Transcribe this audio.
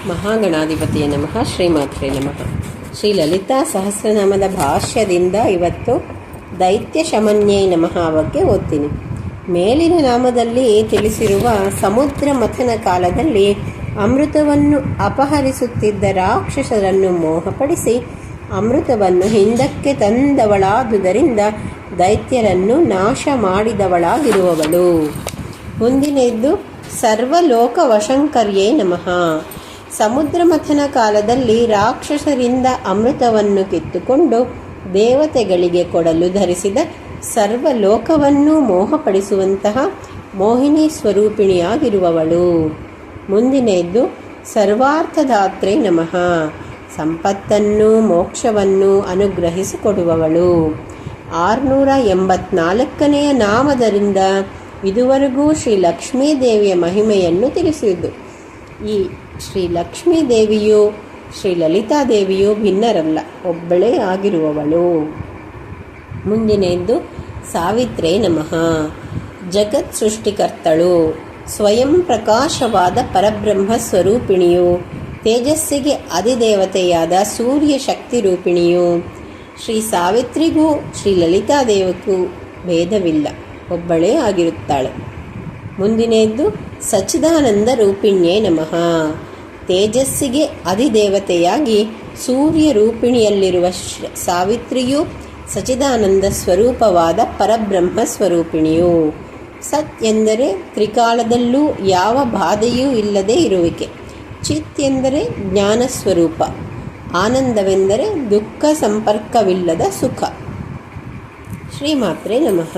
ಮಹಾಗಣಾಧಿಪತಿಯ ನಮಃ. ಶ್ರೀಮಾತ್ರೆ ನಮಃ. ಶ್ರೀ ಲಲಿತಾ ಸಹಸ್ರನಾಮದ ಭಾಷ್ಯದಿಂದ ಇವತ್ತು ದೈತ್ಯ ಶಮನ್ಯೈ ನಮಃ ಬಗ್ಗೆ ಓದ್ತೀನಿ. ಮೇಲಿನ ನಾಮದಲ್ಲಿ ತಿಳಿಸಿರುವ ಸಮುದ್ರ ಮಥನ ಕಾಲದಲ್ಲಿ ಅಮೃತವನ್ನು ಅಪಹರಿಸುತ್ತಿದ್ದ ರಾಕ್ಷಸರನ್ನು ಮೋಹಪಡಿಸಿ ಅಮೃತವನ್ನು ಹಿಂದಕ್ಕೆ ತಂದವಳಾದುದರಿಂದ ದೈತ್ಯರನ್ನು ನಾಶ ಮಾಡಿದವಳಾಗಿರುವವಳು. ಮುಂದಿನದ್ದು ಸರ್ವಲೋಕ ವಶಂಕರ್ಯೇ ನಮಃ. ಸಮುದ್ರ ಮಥನ ಕಾಲದಲ್ಲಿ ರಾಕ್ಷಸರಿಂದ ಅಮೃತವನ್ನು ಕಿತ್ತುಕೊಂಡು ದೇವತೆಗಳಿಗೆ ಕೊಡಲು ಧರಿಸಿದ ಸರ್ವಲೋಕವನ್ನು ಮೋಹಪಡಿಸುವಂತಹ ಮೋಹಿನಿ ಸ್ವರೂಪಿಣಿಯಾಗಿರುವವಳು. ಮುಂದಿನದ್ದು ಸರ್ವಾರ್ಥದಾತ್ರೆ ನಮಃ. ಸಂಪತ್ತನ್ನು ಮೋಕ್ಷವನ್ನು ಅನುಗ್ರಹಿಸಿಕೊಡುವವಳು. 684ನೇ ನಾಮದರಿಂದ ಇದುವರೆಗೂ ಶ್ರೀ ಲಕ್ಷ್ಮೀದೇವಿಯ ಮಹಿಮೆಯನ್ನು ತಿಳಿಸಿದ್ದು. ಈ ಶ್ರೀ ಲಕ್ಷ್ಮೀದೇವಿಯು ಶ್ರೀ ಲಲಿತಾದೇವಿಯು ಭಿನ್ನರಲ್ಲ, ಒಬ್ಬಳೇ ಆಗಿರುವವಳು. ಮುಂದಿನದ್ದು ಸಾವಿತ್ರೇ ನಮಃ. ಜಗತ್ ಸೃಷ್ಟಿಕರ್ತಳು, ಸ್ವಯಂ ಪ್ರಕಾಶವಾದ ಪರಬ್ರಹ್ಮ ಸ್ವರೂಪಿಣಿಯು, ತೇಜಸ್ಸಿಗೆ ಅಧಿದೇವತೆಯಾದ ಸೂರ್ಯ ಶಕ್ತಿ ರೂಪಿಣಿಯು. ಶ್ರೀ ಸಾವಿತ್ರಿಗೂ ಶ್ರೀ ಲಲಿತಾದೇವಿಗೂ ಭೇದವಿಲ್ಲ, ಒಬ್ಬಳೇ ಆಗಿರುತ್ತಾಳೆ. ಮುಂದಿನದ್ದು ಸಚ್ಚಿದಾನಂದ ರೂಪಿಣ್ಯೇ ನಮಃ. ತೇಜಸ್ಸಿಗೆ ಅಧಿದೇವತೆಯಾಗಿ ಸೂರ್ಯ ರೂಪಿಣಿಯಲ್ಲಿರುವ ಸಾವಿತ್ರಿಯು ಸಚ್ಚಿದಾನಂದ ಸ್ವರೂಪವಾದ ಪರಬ್ರಹ್ಮ ಸ್ವರೂಪಿಣಿಯು. ಸತ್ ಎಂದರೆ ತ್ರಿಕಾಲದಲ್ಲೂ ಯಾವ ಬಾಧೆಯೂ ಇಲ್ಲದೆ ಇರುವಿಕೆ. ಚಿತ್ ಎಂದರೆ ಜ್ಞಾನ ಸ್ವರೂಪ. ಆನಂದವೆಂದರೆ ದುಃಖ ಸಂಪರ್ಕವಿಲ್ಲದ ಸುಖ. ಶ್ರೀಮಾತ್ರೆ ನಮಃ.